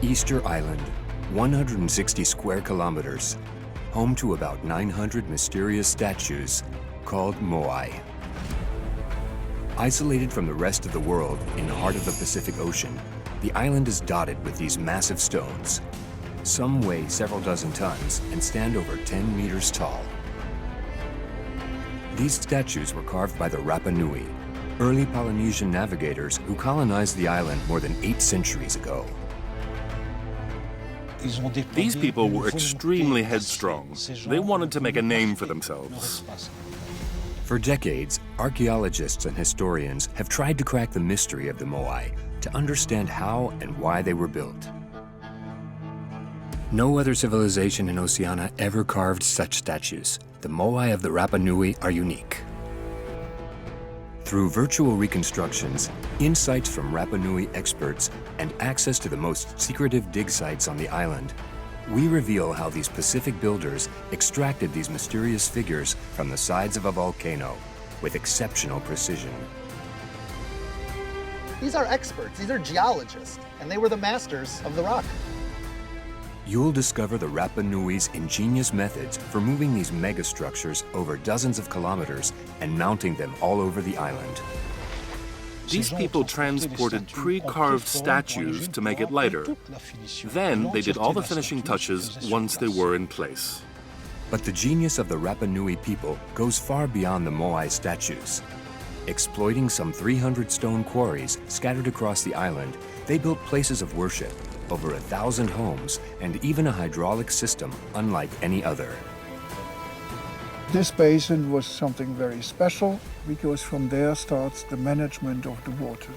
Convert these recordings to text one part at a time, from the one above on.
Easter Island, 160 square kilometers, home to about 900 mysterious statues called Moai. Isolated from the rest of the world in the heart of the Pacific Ocean, the island is dotted with these massive stones. Some weigh several dozen tons and stand over 10 meters tall. These statues were carved by the Rapa Nui, early Polynesian navigators who colonized the island more than 8 centuries ago. These people were extremely headstrong. They wanted to make a name for themselves. For decades, archaeologists and historians have tried to crack the mystery of the Moai to understand how and why they were built. No other civilization in Oceania ever carved such statues. The Moai of the Rapa Nui are unique. Through virtual reconstructions, insights from Rapa Nui experts, and access to the most secretive dig sites on the island, we reveal how these Pacific builders extracted these mysterious figures from the sides of a volcano with exceptional precision. These are experts, these are geologists, and they were the masters of the rock. You'll discover the Rapa Nui's ingenious methods for moving these megastructures over dozens of kilometers and mounting them all over the island. These people transported pre-carved statues to make it lighter. Then they did all the finishing touches once they were in place. But the genius of the Rapa Nui people goes far beyond the Moai statues. Exploiting some 300 stone quarries scattered across the island, they built places of worship, over 1,000 homes, and even a hydraulic system unlike any other. This basin was something very special because from there starts the management of the water.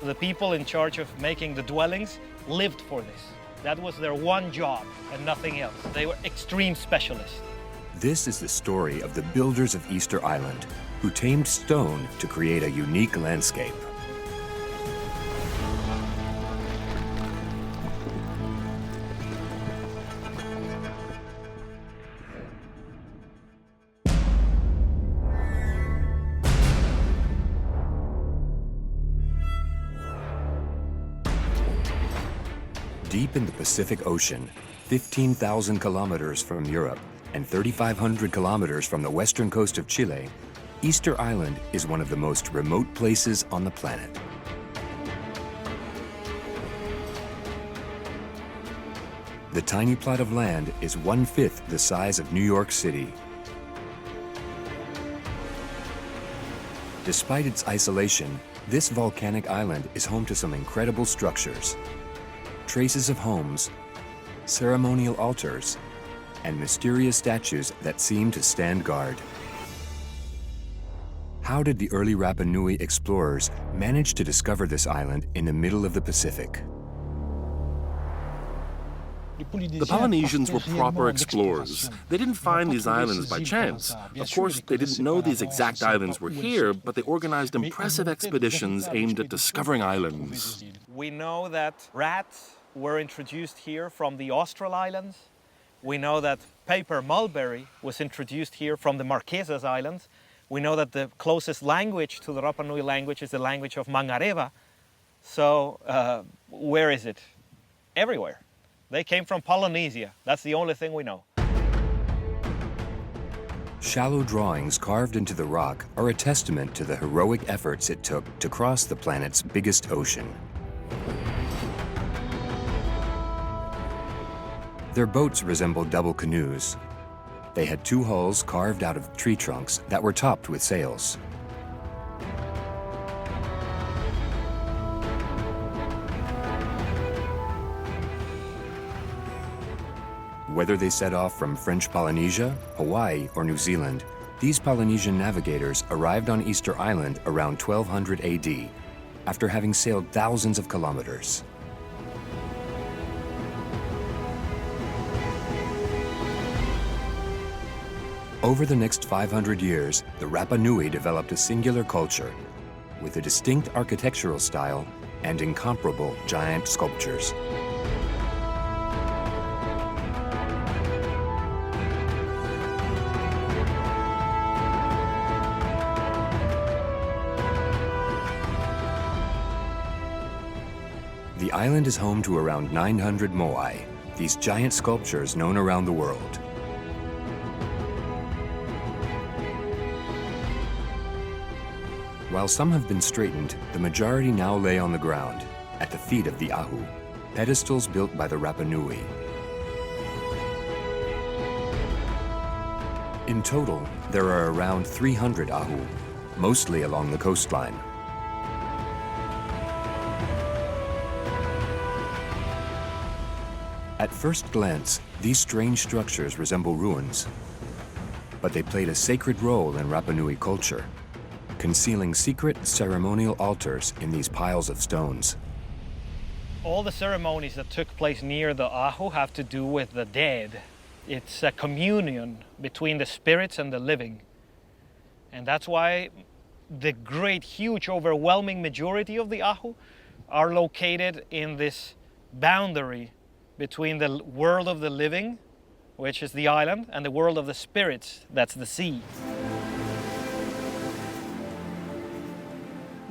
The people in charge of making the dwellings lived for this. That was their one job and nothing else. They were extreme specialists. This is the story of the builders of Easter Island, who tamed stone to create a unique landscape. Deep in the Pacific Ocean, 15,000 kilometers from Europe and 3,500 kilometers from the western coast of Chile, Easter Island is one of the most remote places on the planet. The tiny plot of land is 1/5 the size of New York City. Despite its isolation, this volcanic island is home to some incredible structures. Traces of homes, ceremonial altars, and mysterious statues that seem to stand guard. How did the early Rapa Nui explorers manage to discover this island in the middle of the Pacific? The Polynesians were proper explorers. They didn't find these islands by chance. Of course, they didn't know these exact islands were here, but they organized impressive expeditions aimed at discovering islands. We know that rats were introduced here from the Austral Islands. We know that paper mulberry was introduced here from the Marquesas Islands. We know that the closest language to the Rapa Nui language is the language of Mangareva. So where is it? Everywhere. They came from Polynesia. That's the only thing we know. Shallow drawings carved into the rock are a testament to the heroic efforts it took to cross the planet's biggest ocean. Their boats resembled double canoes. They had 2 hulls carved out of tree trunks that were topped with sails. Whether they set off from French Polynesia, Hawaii, or New Zealand, these Polynesian navigators arrived on Easter Island around 1200 AD, after having sailed thousands of kilometers. Over the next 500 years, the Rapa Nui developed a singular culture with a distinct architectural style and incomparable giant sculptures. The island is home to around 900 moai, these giant sculptures known around the world. While some have been straightened, the majority now lay on the ground, at the feet of the ahu, pedestals built by the Rapa Nui. In total, there are around 300 ahu, mostly along the coastline. At first glance, these strange structures resemble ruins, but they played a sacred role in Rapa Nui culture, concealing secret ceremonial altars in these piles of stones. All the ceremonies that took place near the ahu have to do with the dead. It's a communion between the spirits and the living. And that's why the great, huge, overwhelming majority of the ahu are located in this boundary between the world of the living, which is the island, and the world of the spirits, that's the sea.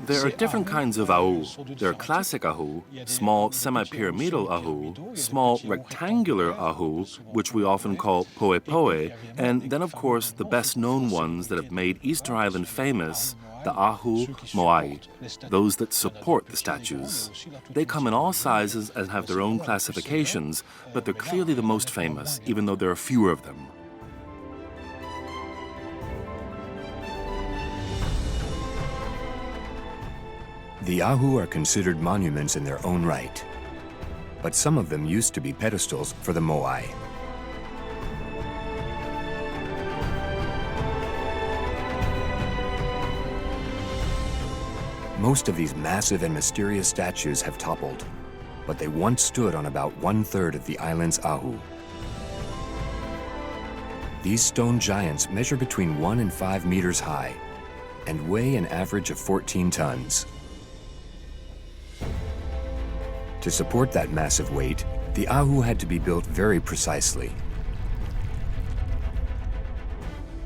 There are different kinds of ahu. There are classic ahu, small semi-pyramidal ahu, small rectangular ahu, which we often call poe poe, and then of course the best known ones that have made Easter Island famous, the ahu moai, those that support the statues. They come in all sizes and have their own classifications, but they're clearly the most famous, even though there are fewer of them. The ahu are considered monuments in their own right, but some of them used to be pedestals for the moai. Most of these massive and mysterious statues have toppled, but they once stood on about 1/3 of the island's ahu. These stone giants measure between 1 and 5 meters high and weigh an average of 14 tons. To support that massive weight, the ahu had to be built very precisely.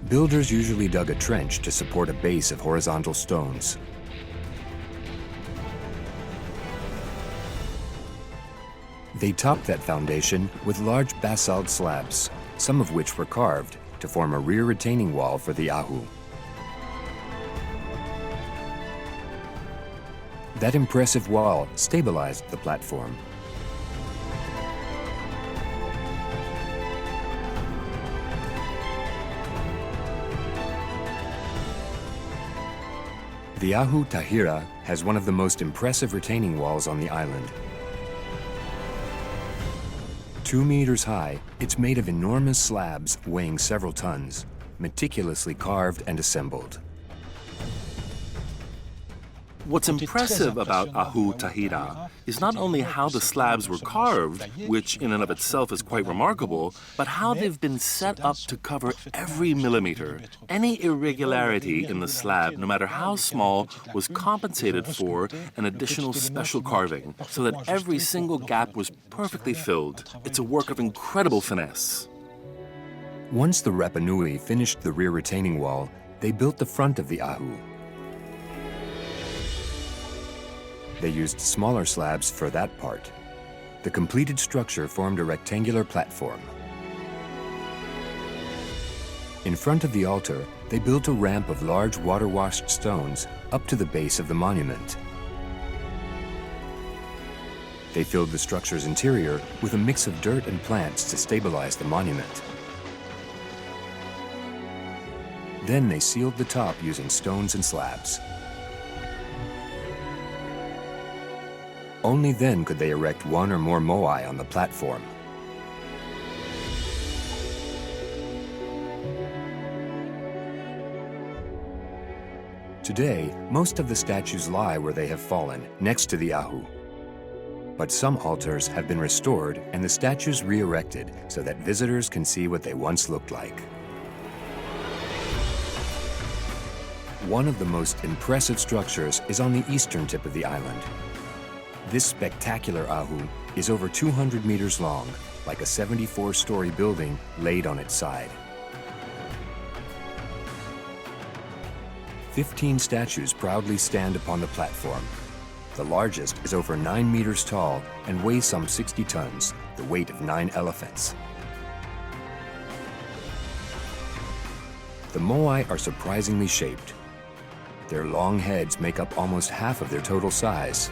Builders usually dug a trench to support a base of horizontal stones. They topped that foundation with large basalt slabs, some of which were carved to form a rear retaining wall for the ahu. That impressive wall stabilized the platform. The ahu Tahira has one of the most impressive retaining walls on the island. 2 meters high, it's made of enormous slabs weighing several tons, meticulously carved and assembled. What's impressive about ahu Tahira is not only how the slabs were carved, which in and of itself is quite remarkable, but how they've been set up to cover every millimeter. Any irregularity in the slab, no matter how small, was compensated for an additional special carving, so that every single gap was perfectly filled. It's a work of incredible finesse. Once the Rapa Nui finished the rear retaining wall, they built the front of the ahu. They used smaller slabs for that part. The completed structure formed a rectangular platform. In front of the altar, they built a ramp of large water-washed stones up to the base of the monument. They filled the structure's interior with a mix of dirt and plants to stabilize the monument. Then they sealed the top using stones and slabs. Only then could they erect one or more moai on the platform. Today, most of the statues lie where they have fallen, next to the ahu. But some altars have been restored and the statues re-erected so that visitors can see what they once looked like. One of the most impressive structures is on the eastern tip of the island. This spectacular ahu is over 200 meters long, like a 74-story building laid on its side. 15 statues proudly stand upon the platform. The largest is over 9 meters tall and weighs some 60 tons, the weight of 9 elephants. The Moai are surprisingly shaped. Their long heads make up almost half of their total size.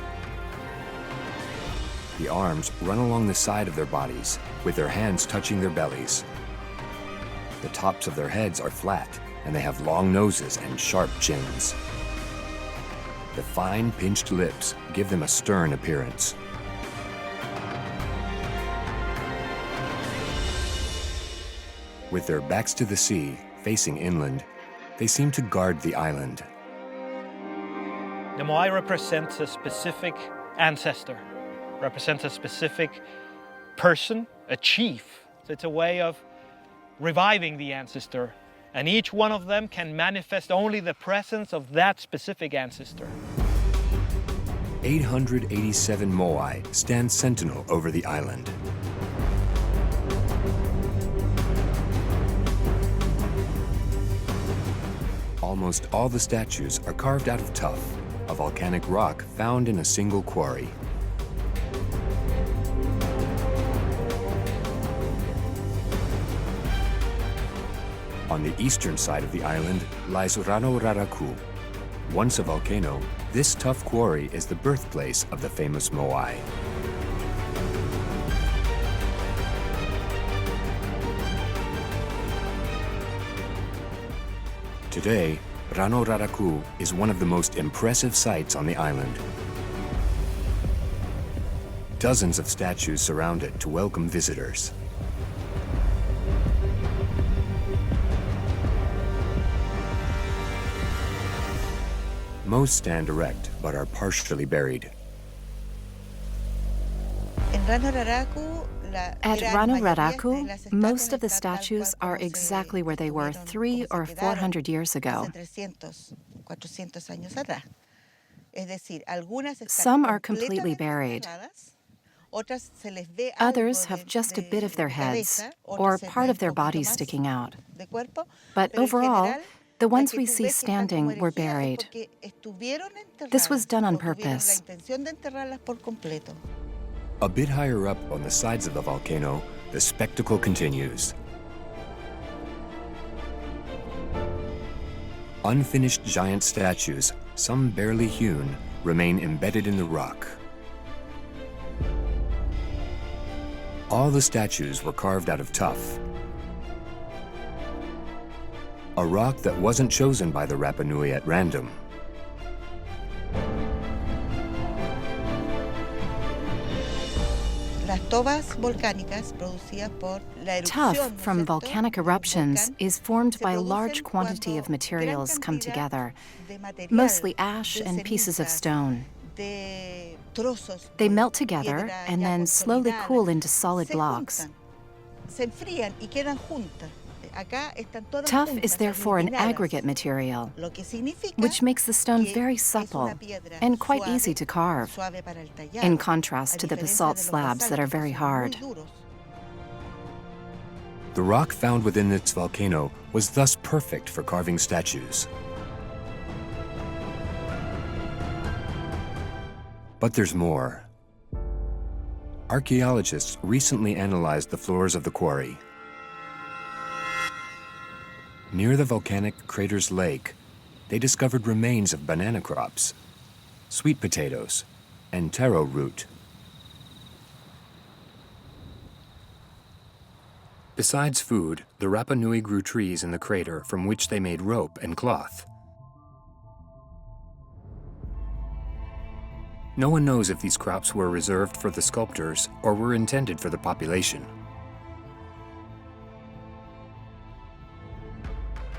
The arms run along the side of their bodies, with their hands touching their bellies. The tops of their heads are flat, and they have long noses and sharp chins. The fine, pinched lips give them a stern appearance. With their backs to the sea, facing inland, they seem to guard the island. The Moai represents a specific ancestor, represents a specific person, a chief. So it's a way of reviving the ancestor, and each one of them can manifest only the presence of that specific ancestor. 887 Moai stand sentinel over the island. Almost all the statues are carved out of tuff, a volcanic rock found in a single quarry. On the eastern side of the island lies Rano Raraku. Once a volcano, this tough quarry is the birthplace of the famous Moai. Today, Rano Raraku is one of the most impressive sights on the island. Dozens of statues surround it to welcome visitors. Most stand erect, but are partially buried. At Rano Raraku, most of the statues are exactly where they were 300 or 400 years ago. Some are completely buried. Others have just a bit of their heads or part of their bodies sticking out. But overall, the ones we see standing were buried. This was done on purpose. A bit higher up on the sides of the volcano, the spectacle continues. Unfinished giant statues, some barely hewn, remain embedded in the rock. All the statues were carved out of tuff, a rock that wasn't chosen by the Rapa Nui at random. Tuff from volcanic eruptions is formed by a large quantity of materials come together, mostly ash and pieces of stone. They melt together and then slowly cool into solid blocks. Tuff is therefore an aggregate material, which makes the stone very supple and quite easy to carve, in contrast to the basalt slabs that are very hard. The rock found within its volcano was thus perfect for carving statues. But there's more. Archaeologists recently analyzed the floors of the quarry. Near the volcanic crater's lake, they discovered remains of banana crops, sweet potatoes, and taro root. Besides food, the Rapa Nui grew trees in the crater from which they made rope and cloth. No one knows if these crops were reserved for the sculptors or were intended for the population.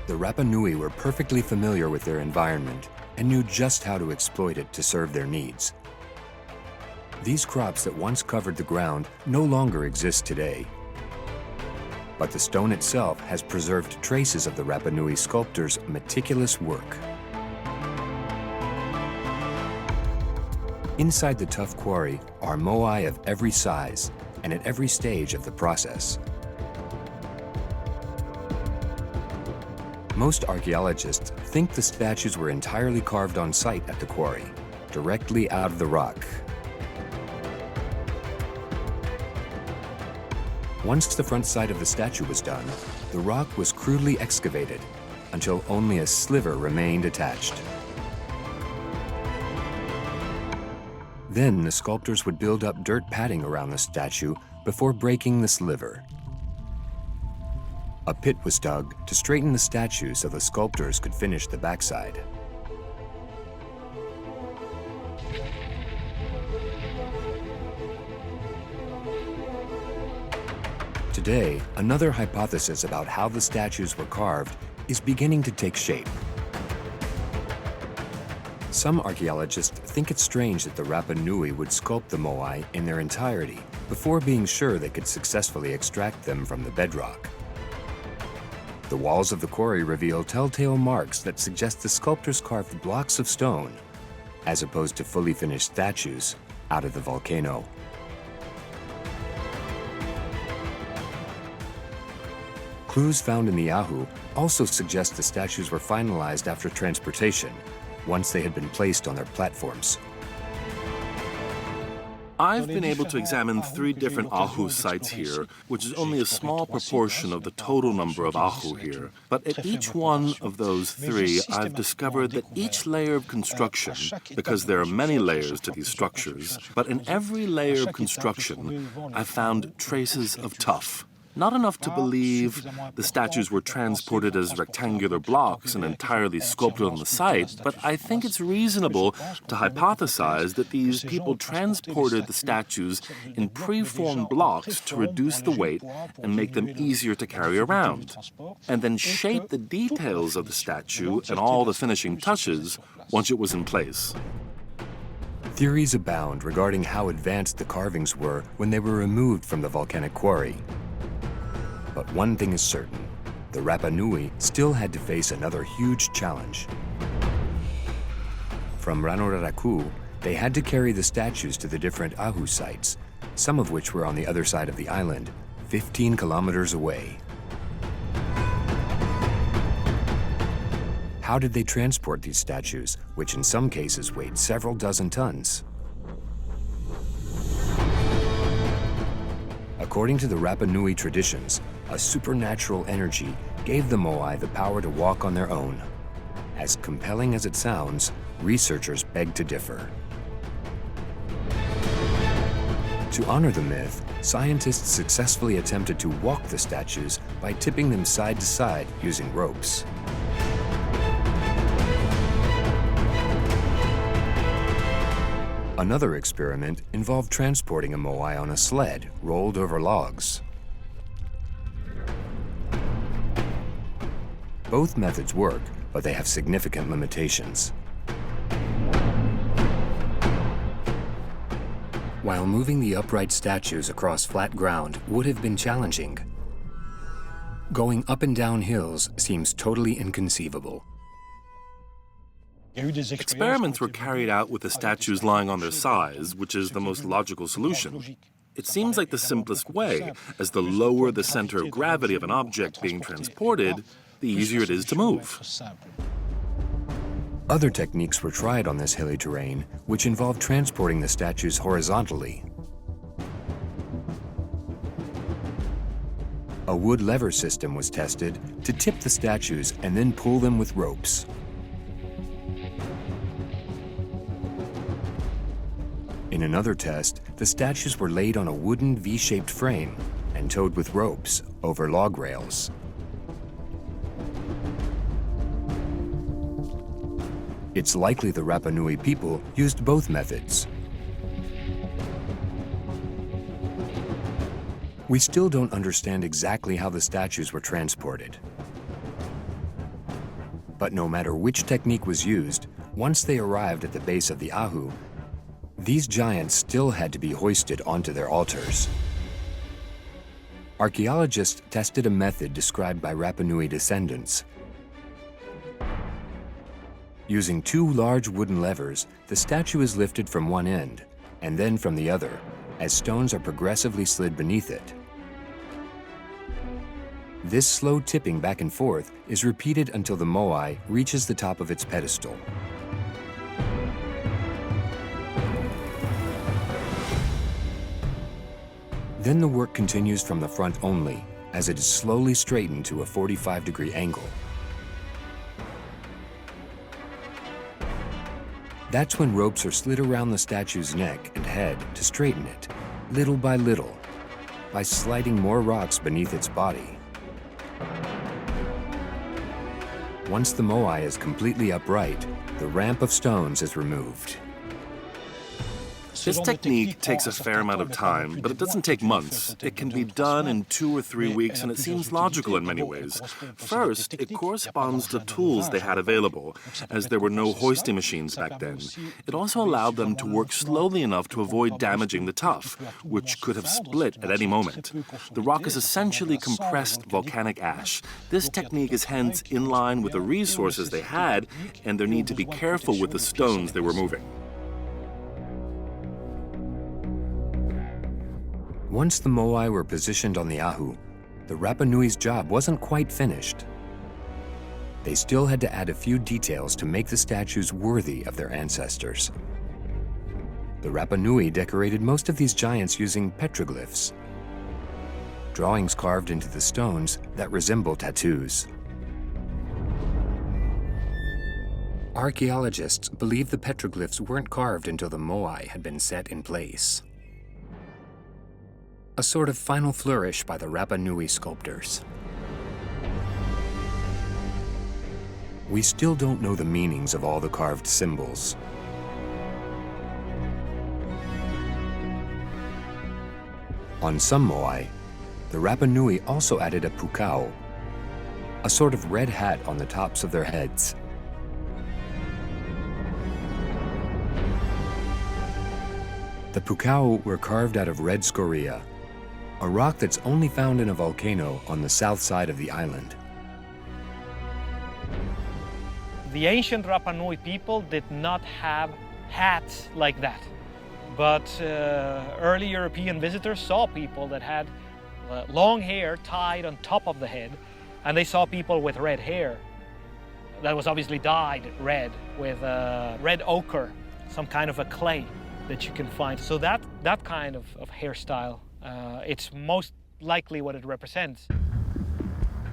The Rapa Nui were perfectly familiar with their environment and knew just how to exploit it to serve their needs. These crops that once covered the ground no longer exist today. But the stone itself has preserved traces of the Rapa Nui sculptors' meticulous work. Inside the tough quarry are moai of every size and at every stage of the process. Most archaeologists think the statues were entirely carved on site at the quarry, directly out of the rock. Once the front side of the statue was done, the rock was crudely excavated until only a sliver remained attached. Then the sculptors would build up dirt padding around the statue before breaking the sliver. A pit was dug to straighten the statue so the sculptors could finish the backside. Today, another hypothesis about how the statues were carved is beginning to take shape. Some archaeologists think it's strange that the Rapa Nui would sculpt the Moai in their entirety before being sure they could successfully extract them from the bedrock. The walls of the quarry reveal telltale marks that suggest the sculptors carved blocks of stone, as opposed to fully finished statues, out of the volcano. Clues found in the Ahu also suggest the statues were finalized after transportation, once they had been placed on their platforms. I've been able to examine 3 different Ahu sites here, which is only a small proportion of the total number of Ahu here. But at each one of those 3, I've discovered that each layer of construction, because there are many layers to these structures, but in every layer of construction, I've found traces of tuff. Not enough to believe the statues were transported as rectangular blocks and entirely sculpted on the site, but I think it's reasonable to hypothesize that these people transported the statues in preformed blocks to reduce the weight and make them easier to carry around, and then shape the details of the statue and all the finishing touches once it was in place. Theories abound regarding how advanced the carvings were when they were removed from the volcanic quarry. But one thing is certain, the Rapa Nui still had to face another huge challenge. From Rano Raraku, they had to carry the statues to the different Ahu sites, some of which were on the other side of the island, 15 kilometers away. How did they transport these statues, which in some cases weighed several dozen tons? According to the Rapa Nui traditions, a supernatural energy gave the Moai the power to walk on their own. As compelling as it sounds, researchers beg to differ. To honor the myth, scientists successfully attempted to walk the statues by tipping them side to side using ropes. Another experiment involved transporting a Moai on a sled rolled over logs. Both methods work, but they have significant limitations. While moving the upright statues across flat ground would have been challenging, going up and down hills seems totally inconceivable. Experiments were carried out with the statues lying on their sides, which is the most logical solution. It seems like the simplest way, as the lower the center of gravity of an object being transported, the easier it is to move. Other techniques were tried on this hilly terrain, which involved transporting the statues horizontally. A wood lever system was tested to tip the statues and then pull them with ropes. In another test, the statues were laid on a wooden V-shaped frame and towed with ropes over log rails. It's likely the Rapa Nui people used both methods. We still don't understand exactly how the statues were transported. But no matter which technique was used, once they arrived at the base of the Ahu, these giants still had to be hoisted onto their altars. Archaeologists tested a method described by Rapa Nui descendants. Using 2 large wooden levers, the statue is lifted from one end, and then from the other, as stones are progressively slid beneath it. This slow tipping back and forth is repeated until the Moai reaches the top of its pedestal. Then the work continues from the front only, as it is slowly straightened to a 45-degree angle. That's when ropes are slid around the statue's neck and head to straighten it, little by little, by sliding more rocks beneath its body. Once the moai is completely upright, the ramp of stones is removed. This technique takes a fair amount of time, but it doesn't take months. It can be done in 2 or 3 weeks, and it seems logical in many ways. First, it corresponds to tools they had available, as there were no hoisting machines back then. It also allowed them to work slowly enough to avoid damaging the tuff, which could have split at any moment. The rock is essentially compressed volcanic ash. This technique is hence in line with the resources they had and their need to be careful with the stones they were moving. Once the moai were positioned on the ahu, the Rapa Nui's job wasn't quite finished. They still had to add a few details to make the statues worthy of their ancestors. The Rapa Nui decorated most of these giants using petroglyphs, drawings carved into the stones that resemble tattoos. Archaeologists believe the petroglyphs weren't carved until the moai had been set in place. A sort of final flourish by the Rapa Nui sculptors. We still don't know the meanings of all the carved symbols. On some moai, the Rapa Nui also added a pukao, a sort of red hat on the tops of their heads. The pukao were carved out of red scoria, a rock that's only found in a volcano on the south side of the island. The ancient Rapa Nui people did not have hats like that. But early European visitors saw people that had long hair tied on top of the head, and they saw people with red hair that was obviously dyed red with red ochre, some kind of a clay that you can find. So that kind of hairstyle, it's most likely what it represents.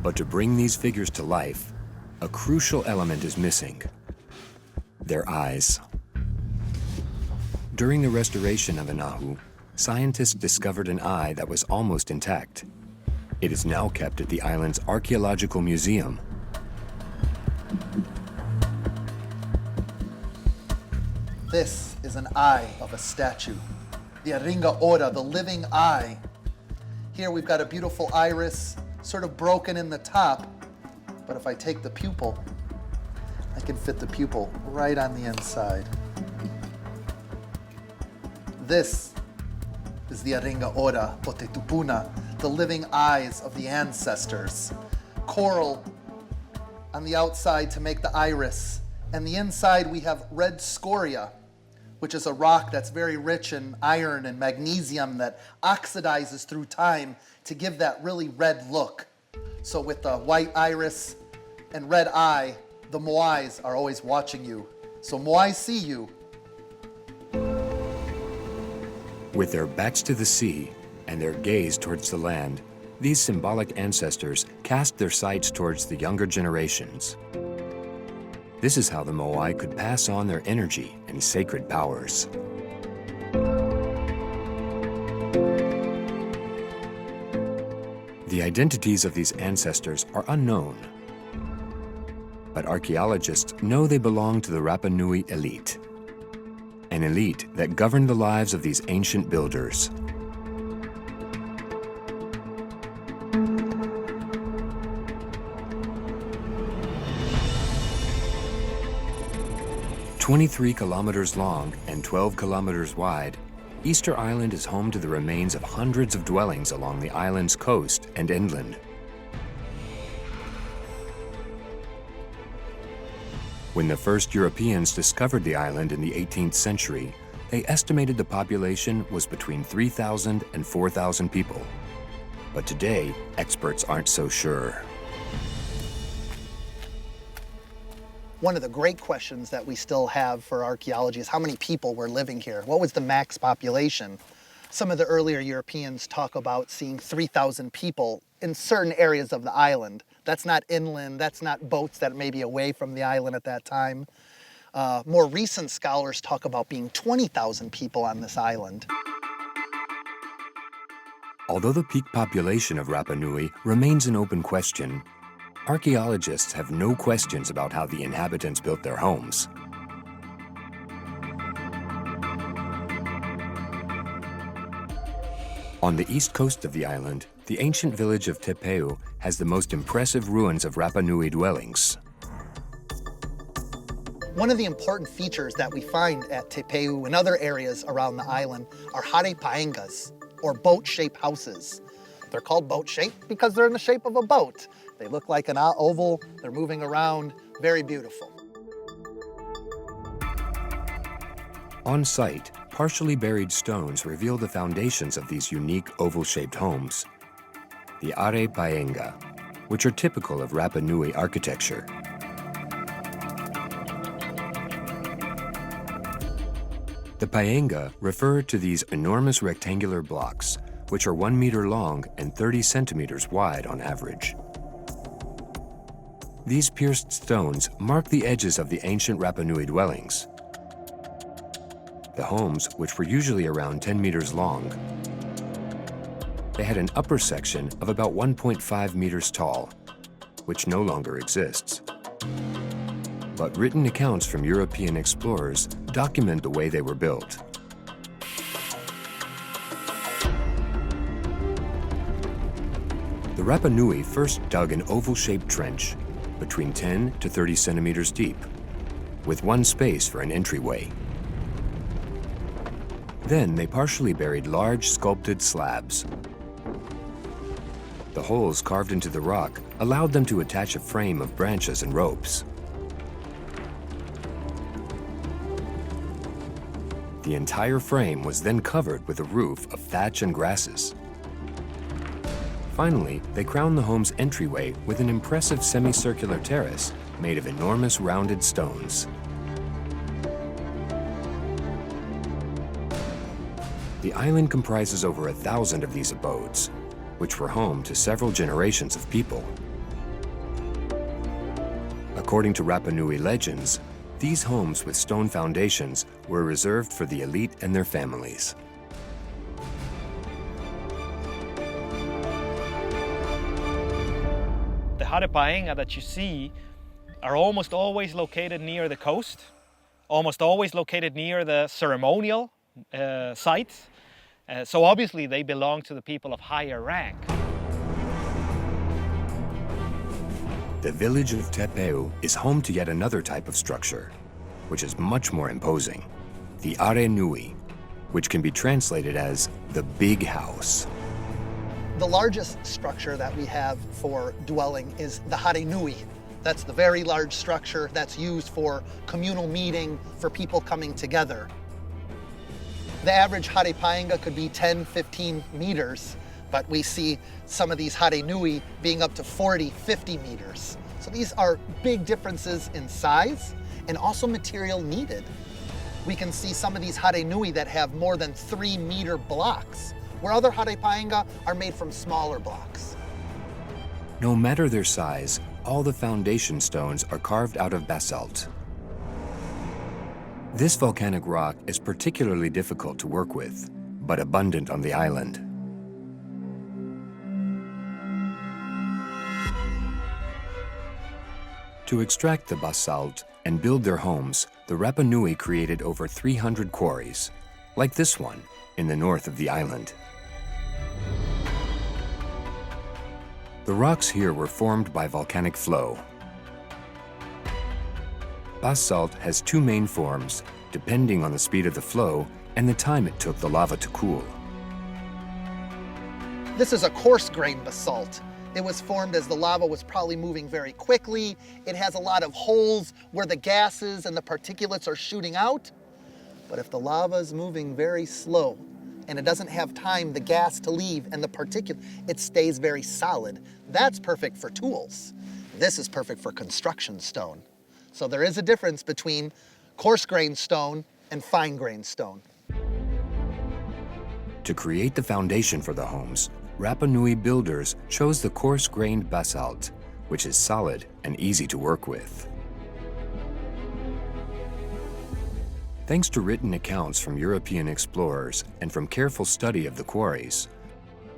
But to bring these figures to life, a crucial element is missing: their eyes. During the restoration of an ahu, scientists discovered an eye that was almost intact. It is now kept at the island's archaeological museum. This is an eye of a statue. The Aringa Ora, the living eye. Here we've got a beautiful iris, sort of broken in the top, but if I take the pupil, I can fit the pupil right on the inside. This is the Aringa Ora, o Te Tupuna, the living eyes of the ancestors. Coral on the outside to make the iris, and the inside we have red scoria, which is a rock that's very rich in iron and magnesium that oxidizes through time to give that really red look. So with the white iris and red eye, the Moais are always watching you. So Moai see you. With their backs to the sea and their gaze towards the land, these symbolic ancestors cast their sights towards the younger generations. This is how the Moai could pass on their energy and sacred powers. The identities of these ancestors are unknown, but archaeologists know they belong to the Rapa Nui elite, an elite that governed the lives of these ancient builders. "23 kilometers long and 12 kilometers wide, Easter Island is home to the remains of hundreds of dwellings along the island's coast and inland. When the first Europeans discovered the island in the 18th century, they estimated the population was between 3,000 and 4,000 people. But today, experts aren't so sure. One of the great questions that we still have for archaeology is how many people were living here? What was the max population? Some of the earlier Europeans talk about seeing 3,000 people in certain areas of the island. That's not inland, that's not boats that may be away from the island at that time. More recent scholars talk about being 20,000 people on this island. Although the peak population of Rapa Nui remains an open question, archaeologists have no questions about how the inhabitants built their homes. On the east coast of the island, the ancient village of Tepeu has the most impressive ruins of Rapa Nui dwellings. One of the important features that we find at Tepeu and other areas around the island are hare paengas, or boat-shaped houses. They're called boat-shaped because they're in the shape of a boat. They look like an oval, they're moving around, very beautiful. On site, partially buried stones reveal the foundations of these unique oval-shaped homes, the are paenga, which are typical of Rapa Nui architecture. The paenga refer to these enormous rectangular blocks, which are 1 meter long and 30 centimeters wide on average. These pierced stones mark the edges of the ancient Rapa Nui dwellings. The homes, which were usually around 10 meters long, they had an upper section of about 1.5 meters tall, which no longer exists. But written accounts from European explorers document the way they were built. The Rapa Nui first dug an oval-shaped trench between 10 to 30 centimeters deep, with one space for an entryway. Then they partially buried large sculpted slabs. The holes carved into the rock allowed them to attach a frame of branches and ropes. The entire frame was then covered with a roof of thatch and grasses. Finally, they crowned the home's entryway with an impressive semicircular terrace made of enormous rounded stones. The island comprises over 1,000 of these abodes, which were home to several generations of people. According to Rapa Nui legends, these homes with stone foundations were reserved for the elite and their families. The hare paenga that you see are almost always located near the coast, almost always located near the ceremonial sites. So obviously they belong to the people of higher rank. The village of Tepeu is home to yet another type of structure, which is much more imposing, the are nui, which can be translated as the big house. The largest structure that we have for dwelling is the hare nui. That's the very large structure that's used for communal meeting, for people coming together. The average hare paenga could be 10, 15 meters, but we see some of these hare nui being up to 40, 50 meters. So these are big differences in size and also material needed. We can see some of these hare nui that have more than 3 meter blocks, where other hare paenga are made from smaller blocks. No matter their size, all the foundation stones are carved out of basalt. This volcanic rock is particularly difficult to work with, but abundant on the island. To extract the basalt and build their homes, the Rapa Nui created over 300 quarries, like this one in the north of the island. The rocks here were formed by volcanic flow. Basalt has two main forms, depending on the speed of the flow and the time it took the lava to cool. This is a coarse-grained basalt. It was formed as the lava was probably moving very quickly. It has a lot of holes where the gases and the particulates are shooting out. But if the lava is moving very slow and it doesn't have time, the gas to leave and the particulate, it stays very solid. That's perfect for tools. This is perfect for construction stone. So there is a difference between coarse-grained stone and fine-grained stone. To create the foundation for the homes, Rapa Nui builders chose the coarse-grained basalt, which is solid and easy to work with. Thanks to written accounts from European explorers and from careful study of the quarries,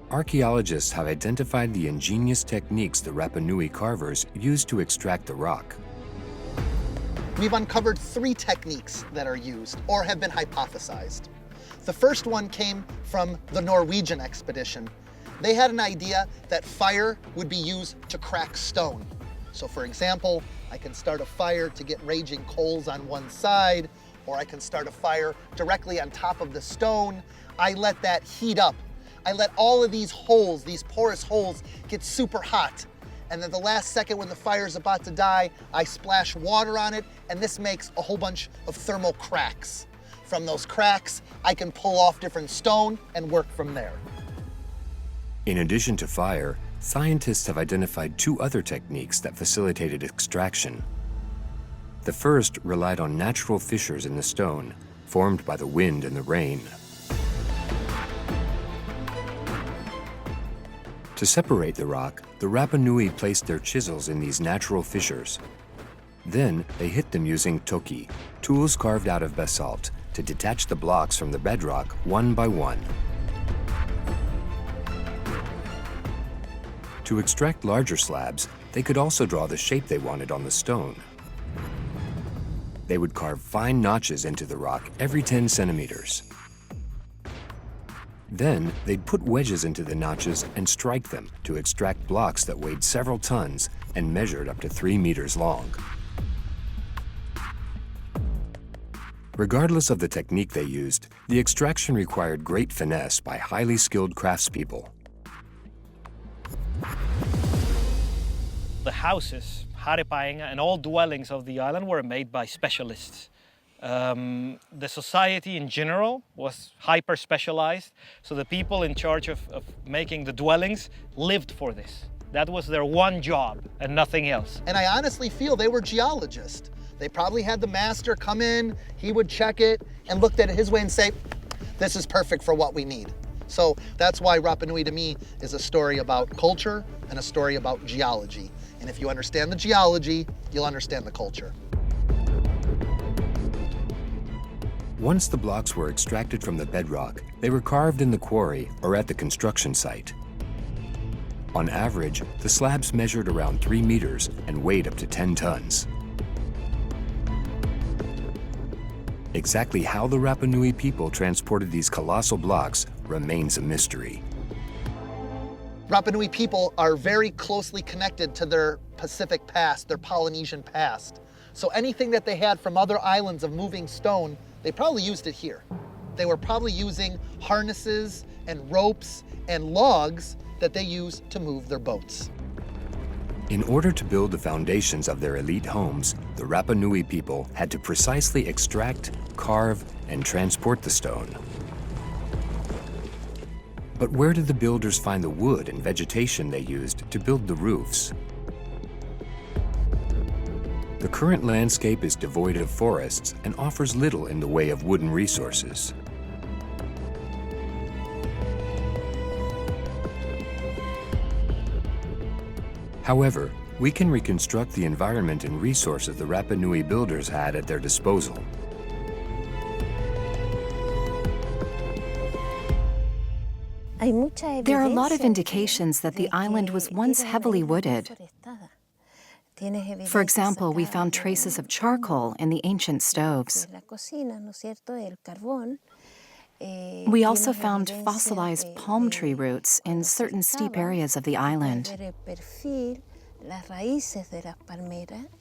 archaeologists have identified the ingenious techniques the Rapa Nui carvers used to extract the rock. We've uncovered 3 techniques that are used or have been hypothesized. The first one came from the Norwegian expedition. They had an idea that fire would be used to crack stone. So for example, I can start a fire to get raging coals on one side, or I can start a fire directly on top of the stone. I let that heat up. I let all of these holes, these porous holes, get super hot. And then the last second when the fire's about to die, I splash water on it, and this makes a whole bunch of thermal cracks. From those cracks, I can pull off different stone and work from there. In addition to fire, scientists have identified 2 other techniques that facilitated extraction. The first relied on natural fissures in the stone, formed by the wind and the rain. To separate the rock, the Rapa Nui placed their chisels in these natural fissures. Then they hit them using toki, tools carved out of basalt, to detach the blocks from the bedrock one by one. To extract larger slabs, they could also draw the shape they wanted on the stone. They would carve fine notches into the rock every 10 centimeters. Then they'd put wedges into the notches and strike them to extract blocks that weighed several tons and measured up to 3 meters long. Regardless of the technique they used, the extraction required great finesse by highly skilled craftspeople. The houses, Harepaenga, and all dwellings of the island were made by specialists. The society in general was hyper-specialized, so the people in charge of making the dwellings lived for this. That was their one job and nothing else. And I honestly feel they were geologists. They probably had the master come in, he would check it, and looked at it his way and say, this is perfect for what we need. So that's why Rapa Nui to me is a story about culture and a story about geology. And if you understand the geology, you'll understand the culture. Once the blocks were extracted from the bedrock, they were carved in the quarry or at the construction site. On average, the slabs measured around 3 meters and weighed up to 10 tons. Exactly how the Rapa Nui people transported these colossal blocks remains a mystery. Rapa Nui people are very closely connected to their Pacific past, their Polynesian past. So anything that they had from other islands of moving stone, they probably used it here. They were probably using harnesses and ropes and logs that they used to move their boats. In order to build the foundations of their elite homes, the Rapa Nui people had to precisely extract, carve, and transport the stone. But where did the builders find the wood and vegetation they used to build the roofs? The current landscape is devoid of forests and offers little in the way of wooden resources. However, we can reconstruct the environment and resources the Rapa Nui builders had at their disposal. There are a lot of indications that the island was once heavily wooded. For example, we found traces of charcoal in the ancient stoves. We also found fossilized palm tree roots in certain steep areas of the island.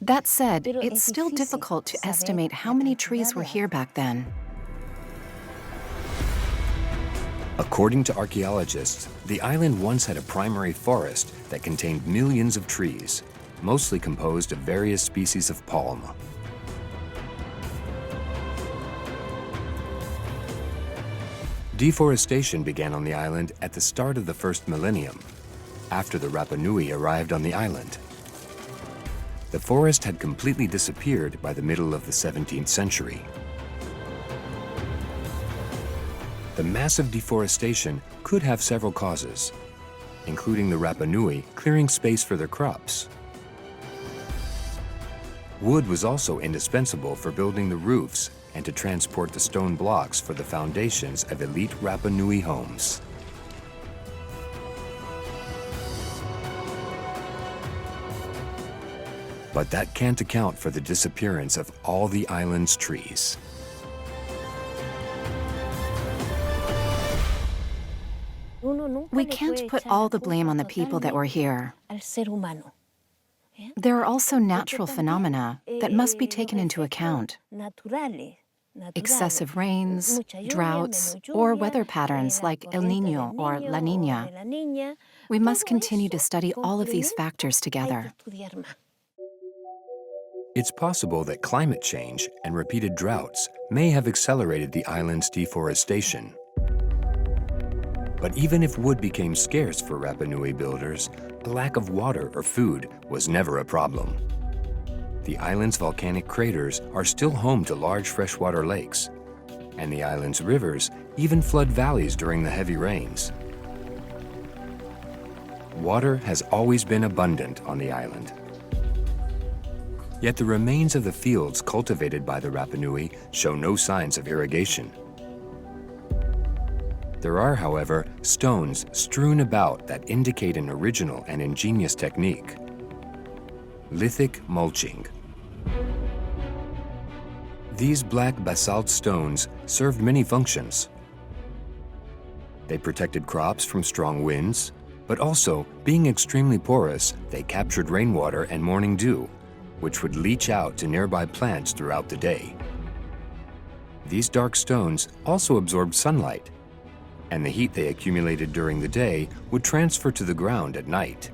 That said, it's still difficult to estimate how many trees were here back then. According to archaeologists, the island once had a primary forest that contained millions of trees, mostly composed of various species of palm. Deforestation began on the island at the start of the first millennium, after the Rapa Nui arrived on the island. The forest had completely disappeared by the middle of the 17th century. The massive deforestation could have several causes, including the Rapa Nui clearing space for their crops. Wood was also indispensable for building the roofs and to transport the stone blocks for the foundations of elite Rapa Nui homes. But that can't account for the disappearance of all the island's trees. We can't put all the blame on the people that were here. There are also natural phenomena that must be taken into account. Excessive rains, droughts, or weather patterns like El Niño or La Niña. We must continue to study all of these factors together. It's possible that climate change and repeated droughts may have accelerated the island's deforestation. But even if wood became scarce for Rapa Nui builders, the lack of water or food was never a problem. The island's volcanic craters are still home to large freshwater lakes, and the island's rivers even flood valleys during the heavy rains. Water has always been abundant on the island. Yet the remains of the fields cultivated by the Rapa Nui show no signs of irrigation. There are, however, stones strewn about that indicate an original and ingenious technique: lithic mulching. These black basalt stones served many functions. They protected crops from strong winds, but also, being extremely porous, they captured rainwater and morning dew, which would leach out to nearby plants throughout the day. These dark stones also absorbed sunlight, and the heat they accumulated during the day would transfer to the ground at night.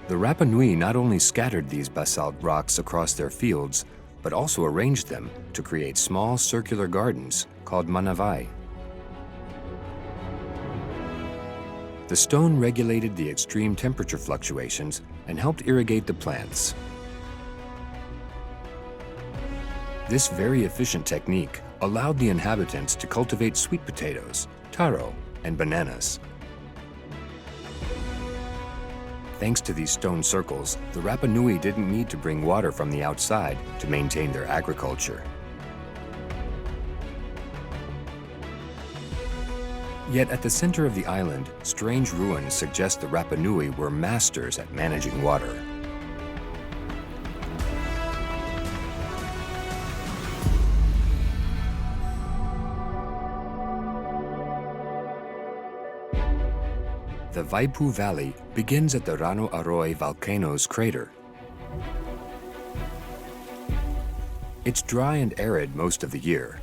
The Rapa Nui not only scattered these basalt rocks across their fields, but also arranged them to create small circular gardens called manavai. The stone regulated the extreme temperature fluctuations and helped irrigate the plants. This very efficient technique allowed the inhabitants to cultivate sweet potatoes, taro, and bananas. Thanks to these stone circles, the Rapa Nui didn't need to bring water from the outside to maintain their agriculture. Yet at the center of the island, strange ruins suggest the Rapa Nui were masters at managing water. The Vaipu Valley begins at the Rano Raraku volcano's crater. It's dry and arid most of the year.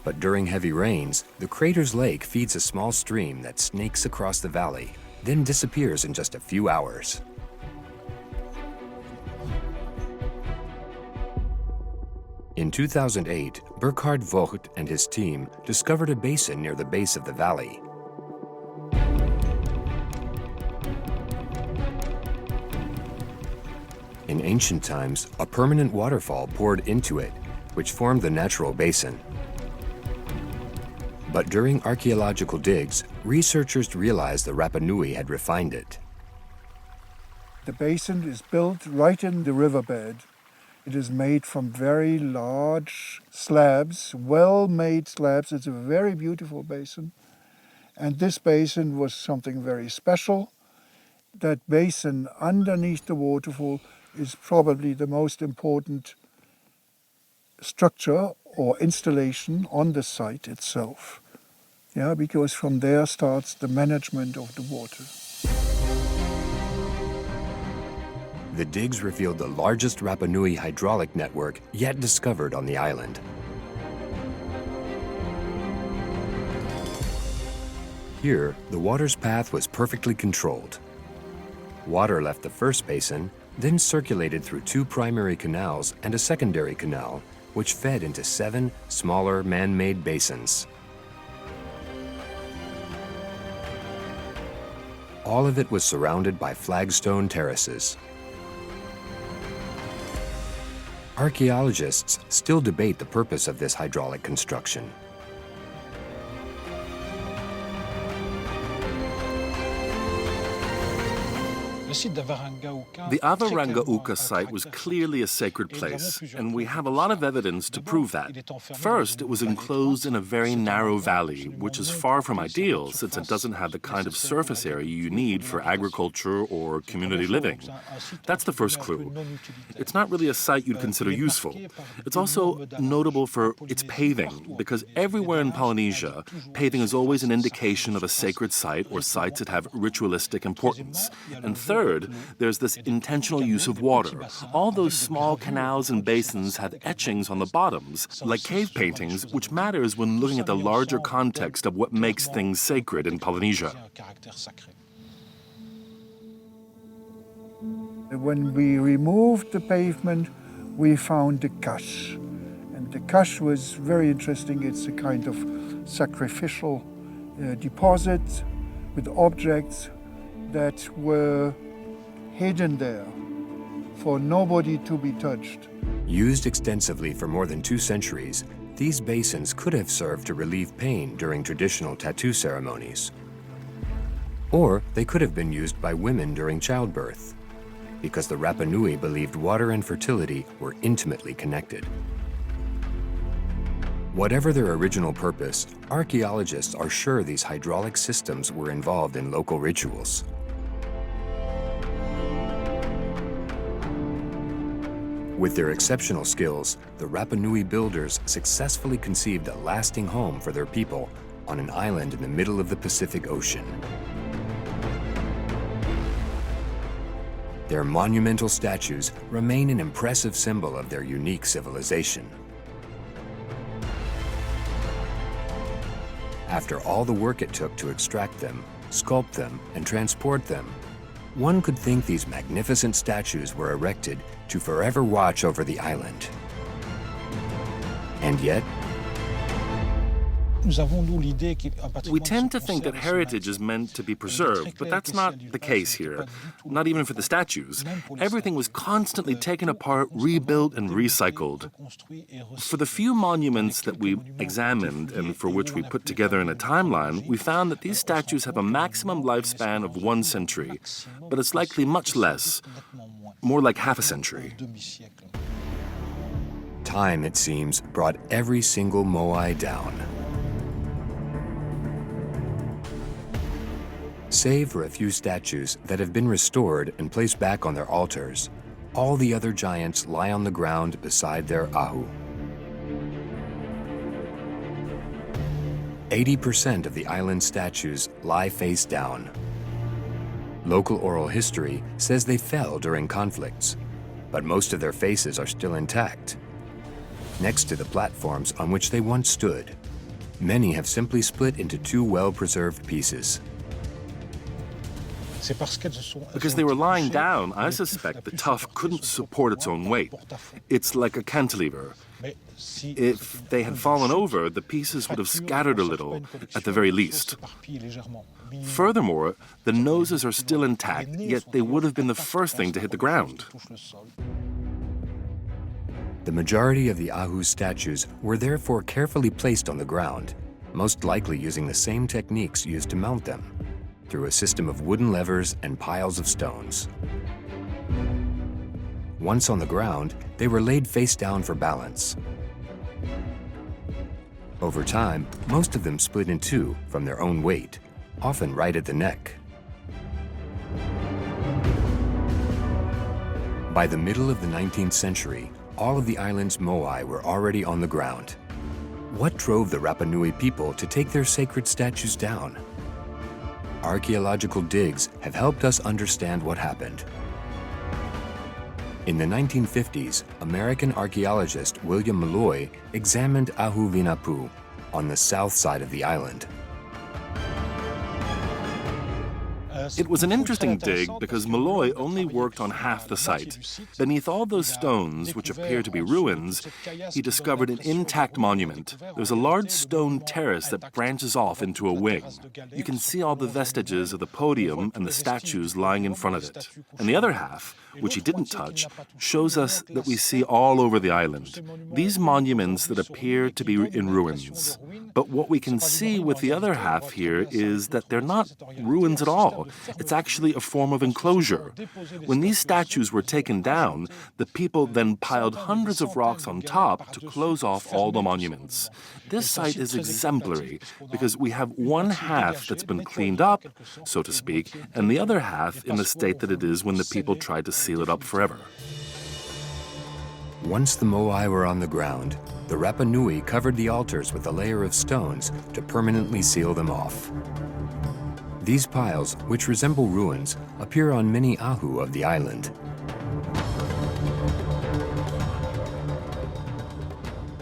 But during heavy rains, the crater's lake feeds a small stream that snakes across the valley, then disappears in just a few hours. In 2008, Burkhard Vogt and his team discovered a basin near the base of the valley. In ancient times, a permanent waterfall poured into it, which formed the natural basin. But during archaeological digs, researchers realized the Rapa Nui had refined it. The basin is built right in the riverbed. It is made from very large slabs, well-made slabs. It's a very beautiful basin. And this basin was something very special. That basin underneath the waterfall is probably the most important structure or installation on the site itself. Yeah, because from there starts the management of the water. The digs revealed the largest Rapa Nui hydraulic network yet discovered on the island. Here, the water's path was perfectly controlled. Water left the first basin, then circulated through 2 primary canals and a secondary canal, which fed into 7 smaller man-made basins. All of it was surrounded by flagstone terraces. Archaeologists still debate the purpose of this hydraulic construction. The Avaranga site was clearly a sacred place, and we have a lot of evidence to prove that. First, it was enclosed in a very narrow valley, which is far from ideal since it doesn't have the kind of surface area you need for agriculture or community living. That's the first clue. It's not really a site you'd consider useful. It's also notable for its paving, because everywhere in Polynesia, paving is always an indication of a sacred site or sites that have ritualistic importance. And third, there's this intentional use of water. All those small canals and basins have etchings on the bottoms, like cave paintings, which matters when looking at the larger context of what makes things sacred in Polynesia. When we removed the pavement, we found the cache. And the cache was very interesting. It's a kind of sacrificial deposit with objects that were hidden there for nobody to be touched. Used extensively for more than 2 centuries, these basins could have served to relieve pain during traditional tattoo ceremonies. Or they could have been used by women during childbirth, because the Rapa Nui believed water and fertility were intimately connected. Whatever their original purpose, archaeologists are sure these hydraulic systems were involved in local rituals. With their exceptional skills, the Rapa Nui builders successfully conceived a lasting home for their people on an island in the middle of the Pacific Ocean. Their monumental statues remain an impressive symbol of their unique civilization. After all the work it took to extract them, sculpt them, and transport them, one could think these magnificent statues were erected to forever watch over the island. And yet, we tend to think that heritage is meant to be preserved, but that's not the case here. Not even for the statues. Everything was constantly taken apart, rebuilt, and recycled. For the few monuments that we examined and for which we put together in a timeline, we found that these statues have a maximum lifespan of 1 century, but it's likely much less, more like half a century. time, it seems, brought every single Moai down. Save for a few statues that have been restored and placed back on their altars, all the other giants lie on the ground beside their ahu. 80% of the island's statues lie face down. Local oral history says they fell during conflicts, but most of their faces are still intact. Next to the platforms on which they once stood, many have simply split into two well-preserved pieces. Because they were lying down, I suspect the tuff couldn't support its own weight. It's like a cantilever. If they had fallen over, the pieces would have scattered a little, at the very least. Furthermore, the noses are still intact, yet they would have been the first thing to hit the ground. The majority of the ahu statues were therefore carefully placed on the ground, most likely using the same techniques used to mount them, through a system of wooden levers and piles of stones. Once on the ground, they were laid face down for balance. Over time, most of them split in two from their own weight, often right at the neck. By the middle of the 19th century, all of the island's Moai were already on the ground. What drove the Rapa Nui people to take their sacred statues down? Archaeological digs have helped us understand what happened. In the 1950s, American archaeologist William Malloy examined Ahu Vinapu on the south side of the island. It was an interesting dig because Moai only worked on half the site. Beneath all those stones, which appear to be ruins, he discovered an intact monument. There's a large stone terrace that branches off into a wing. You can see all the vestiges of the podium and the statues lying in front of it. And the other half, which he didn't touch, shows us that we see all over the island. These monuments that appear to be in ruins. But what we can see with the other half here is that they're not ruins at all. It's actually a form of enclosure. When these statues were taken down, the people then piled hundreds of rocks on top to close off all the monuments. This site is exemplary because we have one half that's been cleaned up, so to speak, and the other half in the state that it is when the people tried to seal it up forever. Once the Moai were on the ground, the Rapa Nui covered the altars with a layer of stones to permanently seal them off. These piles, which resemble ruins, appear on many ahu of the island.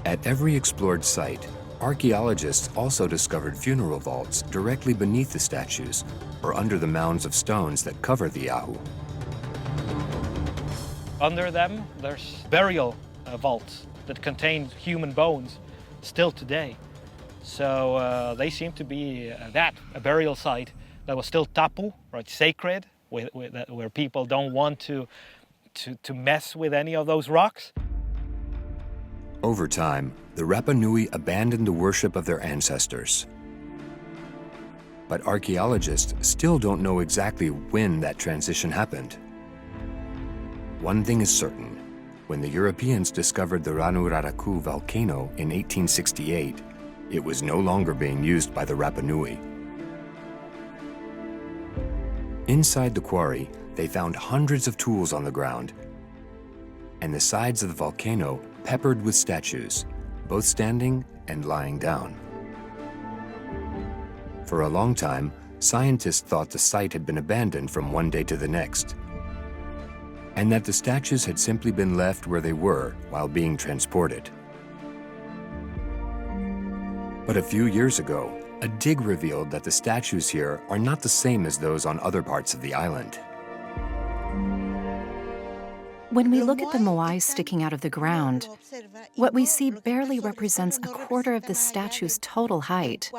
At every explored site, archaeologists also discovered funeral vaults directly beneath the statues or under the mounds of stones that cover the ahu. Under them, there's burial vaults that contain human bones still today. So they seem to be a burial site that was still tapu, right, sacred, where people don't want to mess with any of those rocks. Over time, the Rapa Nui abandoned the worship of their ancestors. But archaeologists still don't know exactly when that transition happened. One thing is certain. When the Europeans discovered the Rano Raraku volcano in 1868, it was no longer being used by the Rapa Nui. Inside the quarry, they found hundreds of tools on the ground, and the sides of the volcano peppered with statues, both standing and lying down. For a long time, scientists thought the site had been abandoned from one day to the next, and that the statues had simply been left where they were while being transported. But a few years ago, a dig revealed that the statues here are not the same as those on other parts of the island. When we look at the Moai sticking out of the ground, what we see barely represents a quarter of the statue's total height.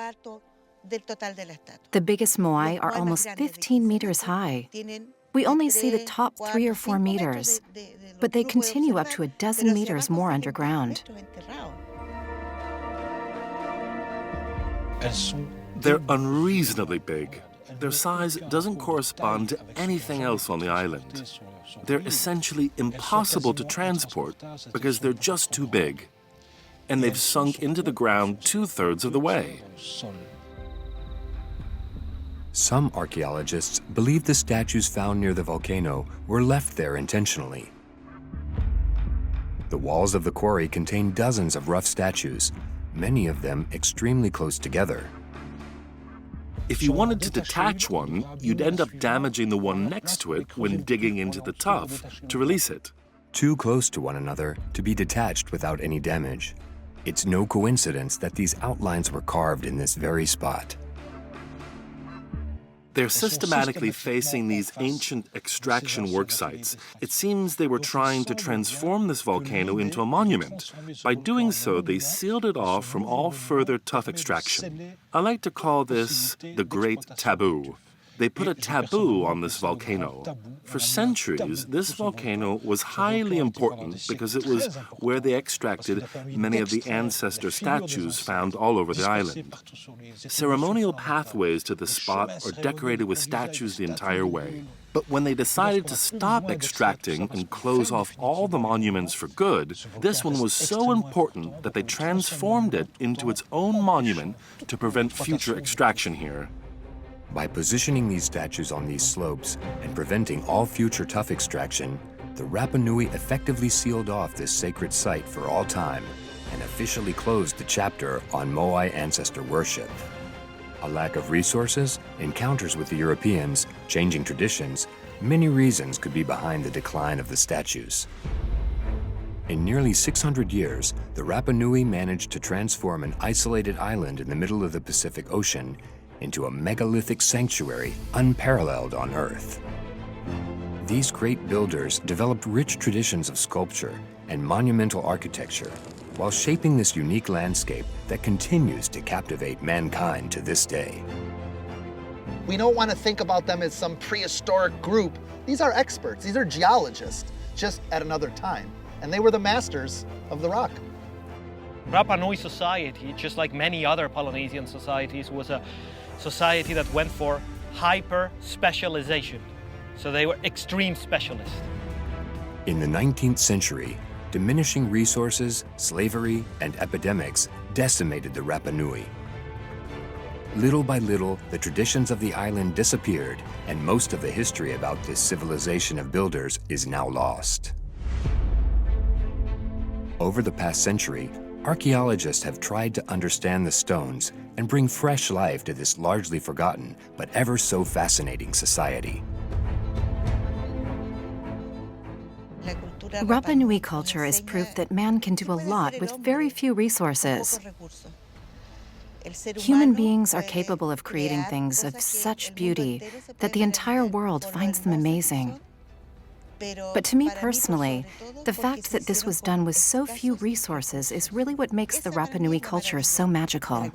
The biggest Moai are almost 15 meters high. We only see the top 3 or 4 meters, but they continue up to a dozen meters more underground. They're unreasonably big. Their size doesn't correspond to anything else on the island. They're essentially impossible to transport because they're just too big. And they've sunk into the ground 2/3 of the way. Some archaeologists believe the statues found near the volcano were left there intentionally. The walls of the quarry contain dozens of rough statues, many of them extremely close together. If you wanted to detach one, you'd end up damaging the one next to it when digging into the tuff to release it. Too close to one another to be detached without any damage. It's no coincidence that these outlines were carved in this very spot. They're systematically facing these ancient extraction work sites. It seems they were trying to transform this volcano into a monument. By doing so, they sealed it off from all further tuff extraction. I like to call this the Great Taboo. They put a taboo on this volcano. For centuries, this volcano was highly important because it was where they extracted many of the ancestor statues found all over the island. Ceremonial pathways to the spot are decorated with statues the entire way. But when they decided to stop extracting and close off all the monuments for good, this one was so important that they transformed it into its own monument to prevent future extraction here. By positioning these statues on these slopes and preventing all future tuff extraction, the Rapa Nui effectively sealed off this sacred site for all time and officially closed the chapter on Moai ancestor worship. A lack of resources, encounters with the Europeans, changing traditions, many reasons could be behind the decline of the statues. In nearly 600 years, the Rapa Nui managed to transform an isolated island in the middle of the Pacific Ocean into a megalithic sanctuary unparalleled on Earth. These great builders developed rich traditions of sculpture and monumental architecture while shaping this unique landscape that continues to captivate mankind to this day. We don't want to think about them as some prehistoric group. These are experts, these are geologists, just at another time. And they were the masters of the rock. Rapa Nui society, just like many other Polynesian societies, was a society that went for hyper-specialization. So they were extreme specialists. In the 19th century, diminishing resources, slavery, and epidemics decimated the Rapa Nui. Little by little, the traditions of the island disappeared, and most of the history about this civilization of builders is now lost. Over the past century, archaeologists have tried to understand the stones and bring fresh life to this largely forgotten but ever so fascinating society. Rapa Nui culture is proof that man can do a lot with very few resources. Human beings are capable of creating things of such beauty that the entire world finds them amazing. But to me personally, the fact that this was done with so few resources is really what makes the Rapa Nui culture so magical.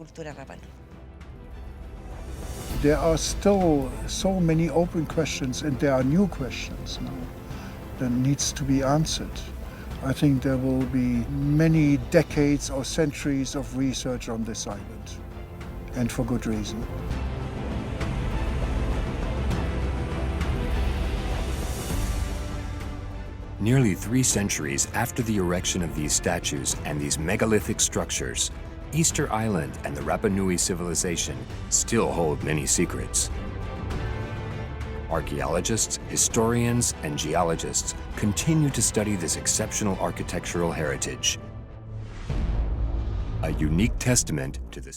There are still so many open questions, and there are new questions now that needs to be answered. I think there will be many decades or centuries of research on this island, and for good reason. Nearly 3 centuries after the erection of these statues and these megalithic structures, Easter Island and the Rapa Nui civilization still hold many secrets. Archaeologists, historians, and geologists continue to study this exceptional architectural heritage, a unique testament to the